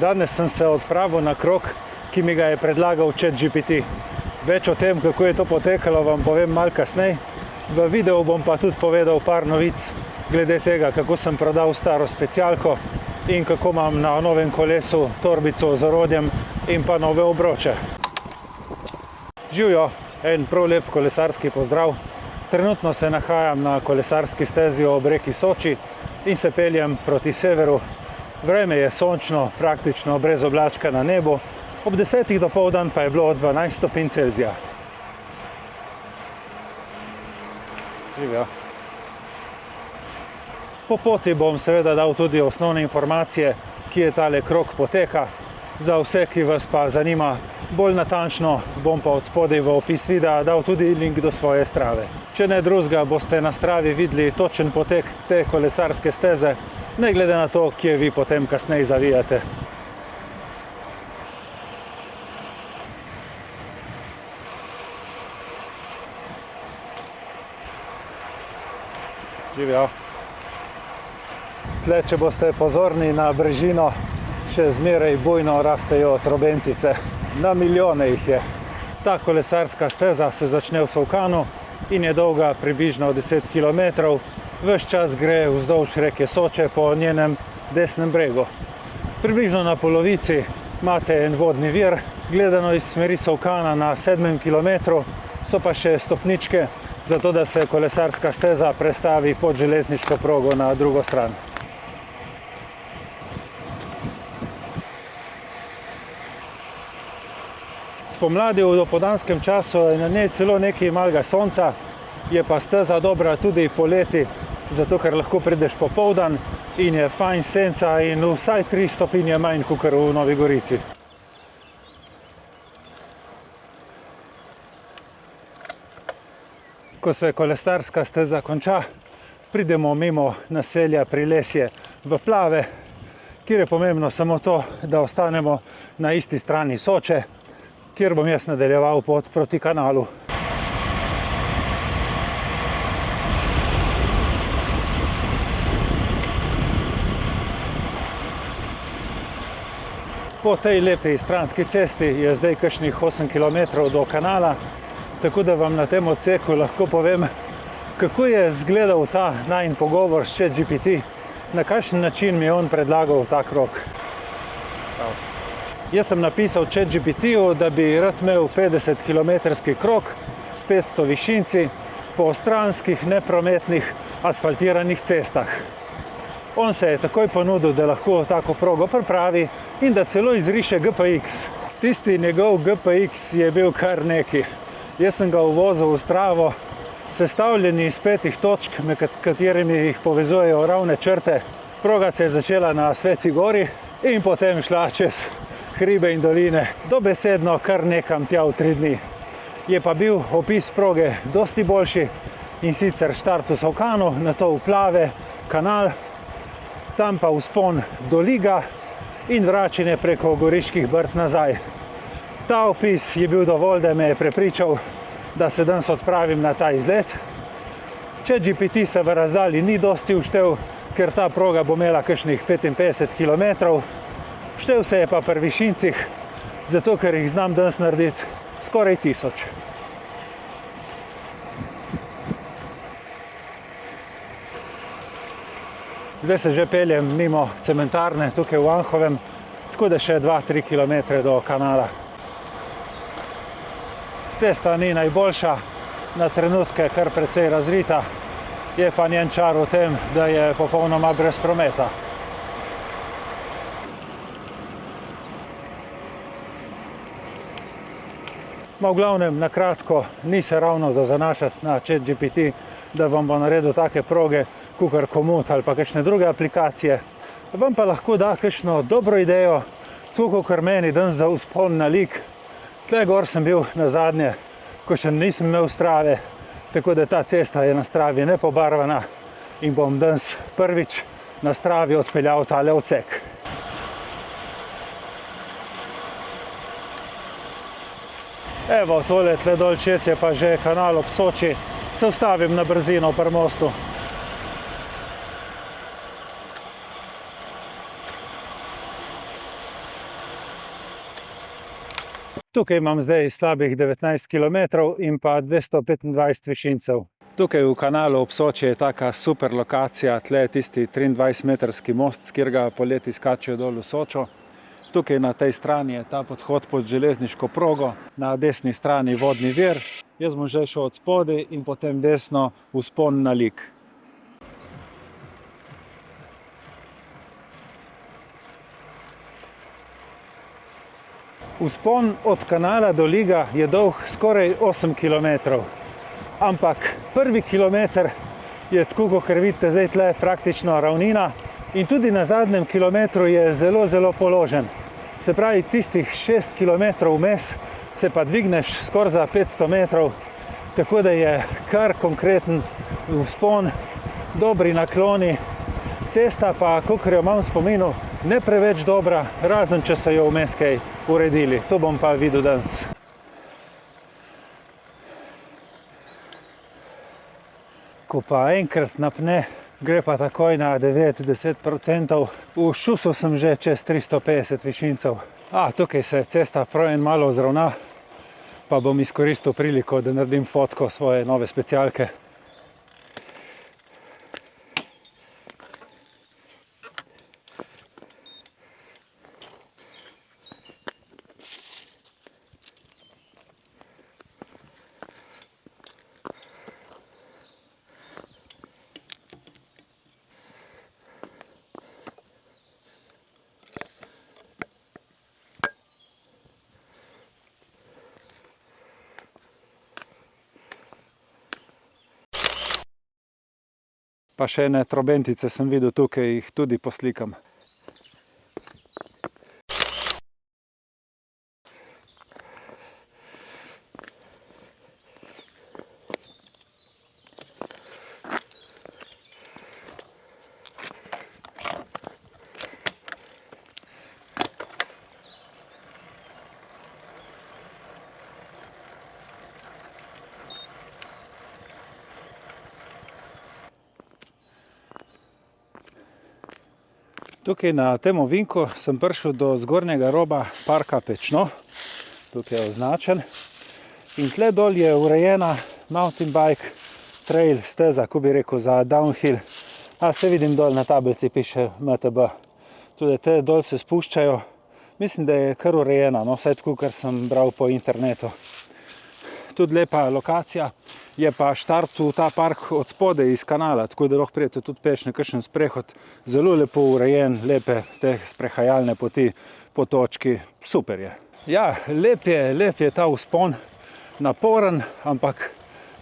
Danes sem se odpravil na krog, ki mi ga je predlagal ChatGPT. Več o tem, kako je to potekalo, vam povem malo kasneje. V videu bom pa tudi povedal par novic glede tega, kako sem prodal staro specialko in kako imam na novem kolesu torbico z orodjem in pa nove obroče. Živjo, en prav lep kolesarski pozdrav. Trenutno se nahajam na kolesarski stezi ob reki Soči in se peljem proti severu. Vreme je sončno, praktično brez oblačka na nebu. Ob 10. dopoldan pa je bilo 12 stopinj Celzija. Živjo. Po poti bom seveda dal tudi osnovne informacije, ki je tale krog poteka. Za vse, ki vas pa zanima bolj natančno, bom pa od spodaj v opis videa dal tudi link do svoje Strave. Če ne drugega, boste na Stravi videli točen potek te kolesarske steze, ne glede na to, kje vi potem kasneje zavijate. Živjo. Tle, če boste pozorni na brežino, še zmeraj bujno rastejo trobentice. Na milijone jih je. Ta kolesarska steza se začne v Solkanu in je dolga približno 10 km. Ves čas gre vzdolž reke Soče po njenem desnem bregu. Približno na polovici imate en vodni vir, gledano iz smeri Solkana na 7 km, so pa še stopničke, zato da se kolesarska steza prestavi pod železniško progo na drugo stran. Spomladi v dopoldanskem času je na njej celo nekaj malega sonca, je pa steza dobra tudi poleti, zato ker lahko prideš popoldan in je fajn senca in vsaj 3 stopinje manj kakor v Novi Gorici. Ko se kolesarska steza konča, pridemo mimo naselja Prilesje v Plave, kjer je pomembno samo to, da ostanemo na isti strani Soče, kjer bom jaz nadaljeval pot proti kanalu. Po tej lepi stranski cesti je zdaj kakšnih 8 km do kanala, tako da vam na tem odseku lahko povem, kako je izgledal ta najin pogovor s ChatGPT, na kakšen način mi je on predlagal ta krog. Jaz sem napisal ChatGPT-ju, da bi rad imel 50 km krog s 500 višinci po stranskih neprometnih asfaltiranih cestah. On se je takoj ponudil, da lahko tako progo pripravi in da celo izriše GPX. Tisti njegov GPX je bil kar neki. Jaz sem ga uvozil v Stravo, sestavljeni iz 5 točk, med katerimi jih povezujejo ravne črte. Proga se je začela na Sveti Gori in potem šla čez hribe in doline, dobesedno kar nekam tja v 3 dni. Je pa bil opis proge dosti boljši in sicer štart v Solkanu, nato v Plave, kanal, tam pa vzpon do Liga in vračanje preko Goriških Brd nazaj. Ta opis je bil dovolj, da me je prepričal, da se danes odpravim na ta izlet. ChatGPT se v razdalji ni dosti vštel, ker ta proga bo imela kakšnih 55 km. Vštel se je pa pri višincih, zato ker jih znam danes narediti skoraj 1000. Zdaj se že peljem mimo cementarne tukaj v Anhovem, tako da še 2-3 km do kanala. Cesta ni najboljša, na trenutke kar precej razvita, je pa njen čar v tem, da je popolnoma brez prometa. Ma v glavnem, na kratko, ni se ravno za zanašati na ChatGPT, da vam bo naredil take proge, kakor Komoot ali pa kakšne druge aplikacije. Vam pa lahko da kakšno dobro idejo, tu kakor meni danes za vzpon na Lig. Tle gor sem bil nazadnje, ko še nisem imel Strave, tako da ta cesta je na Stravi nepobarvana in bom danes prvič na Stravi odpeljal tale odsek. Evo, tole tle dol čez je pa že kanal ob Soči, se ustavim na brzino pri mostu. Tukaj imam zdaj slabih 19 km in pa 225 višincev. Tukaj v kanalu ob Soči je taka super lokacija, tle je tisti 23-metrski most, s katerega poleti skačejo dol v Sočo. Tukaj na tej strani je ta podhod pod železniško progo, na desni strani vodni vir. Jaz bom že šel od spodaj in potem desno vzpon na Lik. Vzpon od kanala do Liga je dolg skoraj 8 km. Ampak prvi kilometer je tako, kot vidite, zdaj tle praktično ravnina in tudi na zadnjem kilometru je zelo, zelo položen. Se pravi, tistih 6 km vmes se pa dvigneš skoraj za 500 metrov, tako da je kar konkreten vzpon, dobri nakloni. Cesta pa, kolikor jo imam v spominu, ne preveč dobra, razen če so jo vmes kaj uredili. To bom pa videl danes. Ko pa enkrat napne, gre pa takoj na 9–10%. V šusu sem že čez 350 višincev. Tukaj se cesta prav en malo zravna, pa bom izkoristil priliko, da naredim fotko svoje nove specialke. Pa še ene trobentice sem videl tukaj, jih tudi poslikam. Tukaj na tem ovinku sem prišel do zgornjega roba parka Pečno, tukaj je označen. In tle dol je urejena mountain bike trail steza, ko bi rekel, za downhill. Se vidim dol na tablici piše MTB. Tudi te dol se spuščajo. Mislim, da je kar urejena, vsaj tako, kar sem bral po internetu. Tudi lepa lokacija. Je pa štart v ta park od spodaj iz kanala, tako da lahko prijete tudi peš na kakšen sprehod. Zelo lepo urejen, lepe te sprehajalne poti, potočki, super je. Lep je ta vzpon, naporen, ampak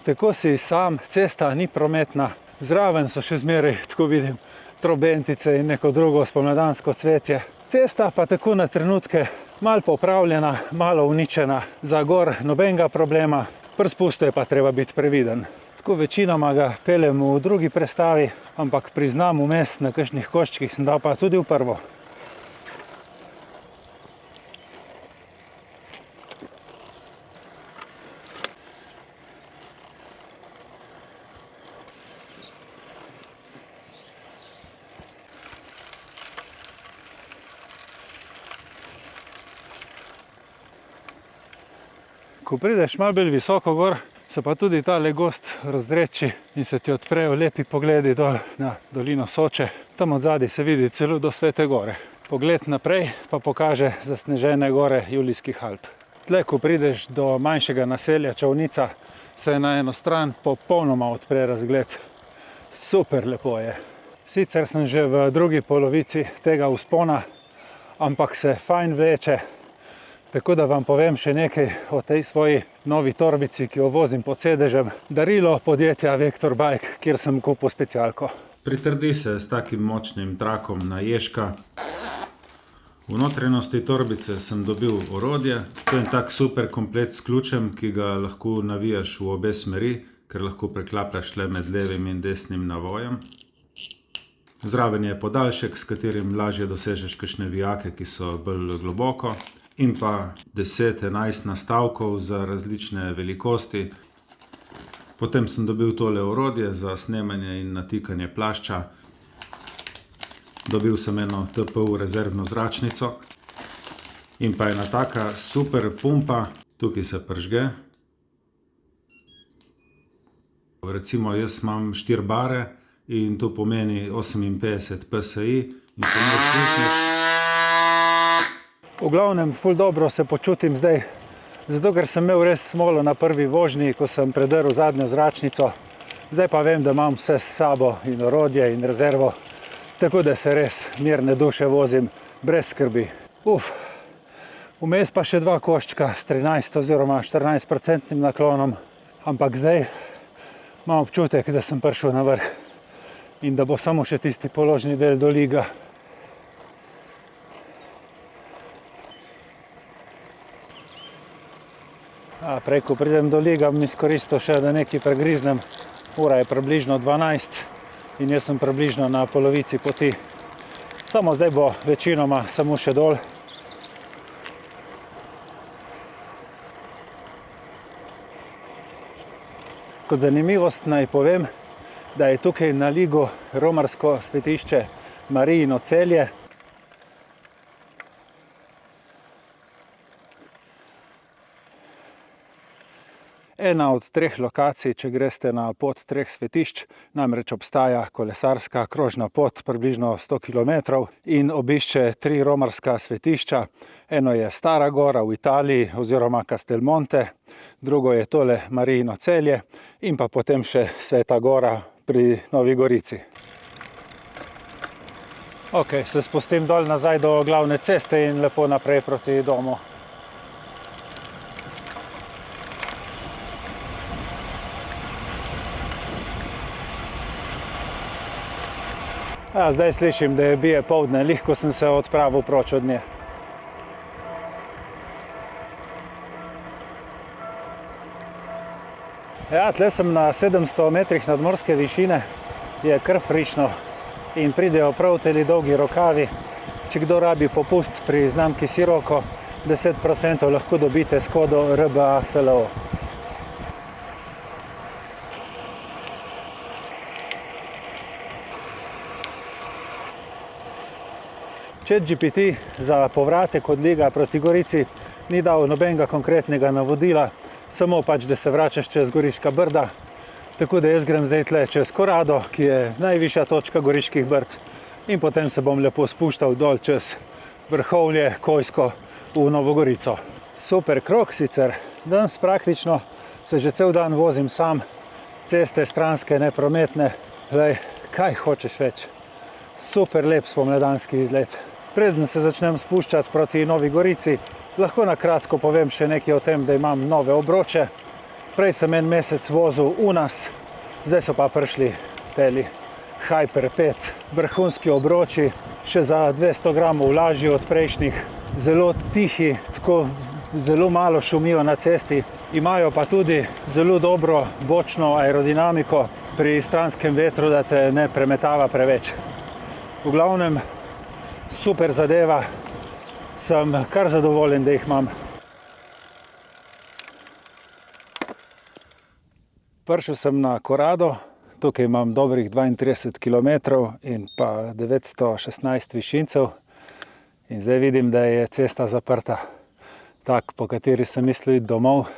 tako si sam, cesta ni prometna. Zraven so še zmeraj, tako vidim, trobentice in neko drugo spomladansko cvetje. Cesta pa tako na trenutke malo popravljena, malo uničena, za gor nobenega problema. Pri spustu je pa treba biti previden. Tako večinoma ga peljem v drugi prestavi, ampak priznam, vmes na kakšnih koščkih sem dal pa tudi v prvo. Ko prideš malo bolj visoko gor, se pa tudi tale gozd razreči in se ti odprejo lepi pogledi dol na dolino Soče. Tam od zadaj se vidi celo do Svete Gore. Pogled naprej pa pokaže zasnežene gore Julijskih Alp. Tle, ko prideš do manjšega naselja Čovnica, se na eno stran popolnoma odpre razgled. Super lepo je. Sicer sem že v drugi polovici tega vzpona, ampak se fajn vleče. Tako da vam povem še nekaj o tej svoji novi torbici, ki jo vozim pod sedežem. Darilo podjetja Vektor Bike, kjer sem kupil specialko. Pritrdi se s takim močnim trakom na ježka. V notranjosti torbice sem dobil orodje. To je tak super komplet s ključem, ki ga lahko navijaš v obe smeri, ker lahko preklapljaš le med levim in desnim navojem. Zraven je podaljšek, s katerim lažje dosežeš kakšne vijake, ki so bolj globoko. In pa 10–11 nastavkov za različne velikosti. Potem sem dobil tole orodje za snemanje in natikanje plašča. Dobil sem eno TPU rezervno zračnico. In pa ena taka super pumpa, tukaj se pržge. Recimo jaz imam 4 bare in to pomeni 58 PSI in samo stisneš. V glavnem, ful dobro se počutim zdaj, zato ker sem imel res smolo na prvi vožnji, ko sem predrl zadnjo zračnico. Zdaj pa vem, da imam vse s sabo in orodje in rezervo, tako da se res mirne duše vozim, brez skrbi. Vmes pa še 2 koščka s 13 oziroma 14% naklonom, ampak zdaj imam občutek, da sem prišel na vrh in da bo samo še tisti položni del do Liga. Prej, ko pridem do Liga, mi izkoristil še, da nekaj pregriznem. Ura je približno 12 in jaz sem približno na polovici poti. Samo zdaj bo večinoma samo še dol. Kot zanimivost naj povem, da je tukaj na Ligu romarsko svetišče Marijino Celje. Ena od 3 lokacij, če greste na pot 3 svetišč, namreč obstaja kolesarska krožna pot približno 100 km in obišče 3 romarska svetišča. Eno je Stara Gora v Italiji oziroma Castelmonte, drugo je tole Marijino Celje in pa potem še Sveta Gora pri Novi Gorici. Se spustim dol nazaj do glavne ceste in lepo naprej proti domu. Zdaj slišim, da je bije poldne, lahko sem se odpravil proč od nje. Tle sem na 700 metrih nadmorske višine, je kar frišno in pridejo prav teli dolgi rokavi. Če kdo rabi popust pri znamki Sirocco, 10% lahko dobite s kodo RBA SLO. ChatGPT za povratek od Liga proti Gorici ni dal nobenega konkretnega navodila, samo pač, da se vračaš čez Goriška brda. Tako da jaz grem zdaj tle čez Korado, ki je najvišja točka Goriških brd, in potem se bom lepo spuščal dol čez Vrhovlje, Kojsko v Novo Gorico. Super krog sicer, danes praktično se že cel dan vozim sam, ceste stranske, neprometne, glej, kaj hočeš več. Super lep spomladanski izlet. Preden se začnem spuščati proti Novi Gorici, lahko na kratko povem še nekaj o tem, da imam nove obroče. Prej sem en mesec vozil Unas, zdaj so pa prišli teli Hyper 5 vrhunski obroči, še za 200 gramov lažji od prejšnjih, zelo tihi, tako zelo malo šumijo na cesti, imajo pa tudi zelo dobro bočno aerodinamiko pri stranskem vetru, da te ne premetava preveč. V glavnem, super zadeva, sem kar zadovoljen, da jih imam. Prišel sem na Korado, tukaj imam dobrih 32 km in pa 916 višincev in zdaj vidim, da je cesta zaprta, tak, po kateri sem mislil iti domov.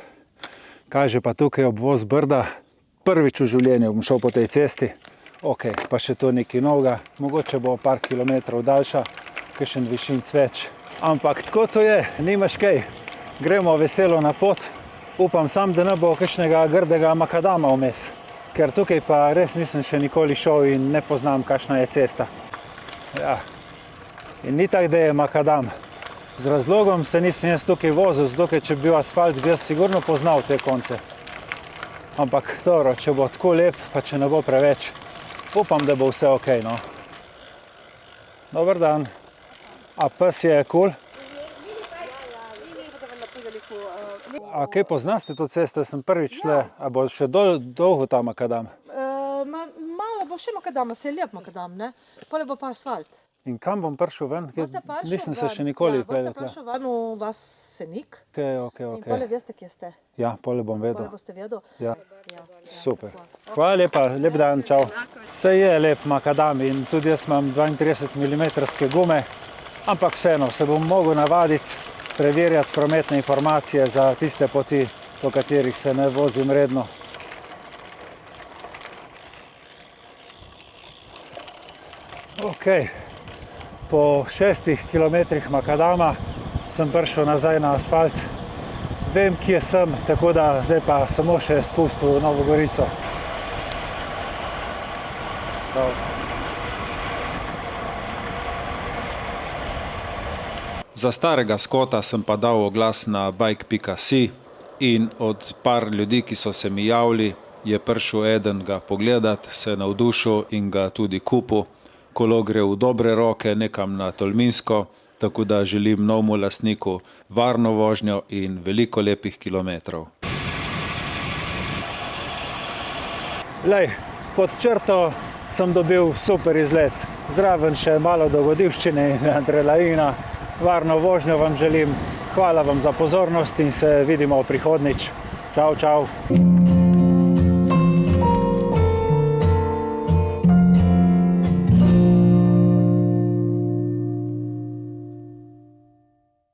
Kaže pa tukaj obvoz Brda, prvič v življenju bom šel po tej cesti. Pa še to nekaj novega, mogoče bo par kilometrov daljša, kakšen višinc več. Ampak tako to je, nimaš kaj. Gremo veselo na pot, upam sam, da ne bo kakšnega grdega makadama vmes, ker tukaj pa res nisem še nikoli šel in ne poznam, kakšna je cesta. In ni tak, da je makadam. Z razlogom se nisem jaz tukaj vozil, zato ker če bi bil asfalt, bi jaz sigurno poznal te konce. Ampak dobro, če bo tako lep, pa če ne bo preveč, upam, da bo vse okej, no. Dober dan. A pes je kul? A kaj poznaste to cesto? Sem prvič tle. A bo še dolgo ta makadam? Malo bo še makadam, se je lep makadam, ne? Pole bo pa asfalt. In kam bom prišel ven? Nisem se še nikoli peljal tle. Boste prišel ven v vas Senik. In pole veste, kje ste. Ja, pole bom vedel. Pole boste vedel. Ja. Super. Hvala lepa, lep dan, čau. Saj je lep makadam in tudi jaz imam 32 mm gume, ampak vseeno se bom mogel navaditi, preverjati prometne informacije za tiste poti, po katerih se ne vozim redno. Ok, po 6 kilometrih makadama sem prišel nazaj na asfalt. Vem, kje sem, tako da zdaj pa samo še spust v Novo Gorico. Za starega Scotta sem pa dal oglas na bike.si in od par ljudi, ki so se mi javili, je prišel eden ga pogledat, se navdušil in ga tudi kupil. Kolo gre v dobre roke nekam na Tolminsko, tako da želim novemu lastniku varno vožnjo in veliko lepih kilometrov. Lej, pod črto sem dobil super izlet. Zraven še malo dogodivščine in adrenalina. Varno vožnjo vam želim. Hvala vam za pozornost in se vidimo prihodnjič. Čau, čau.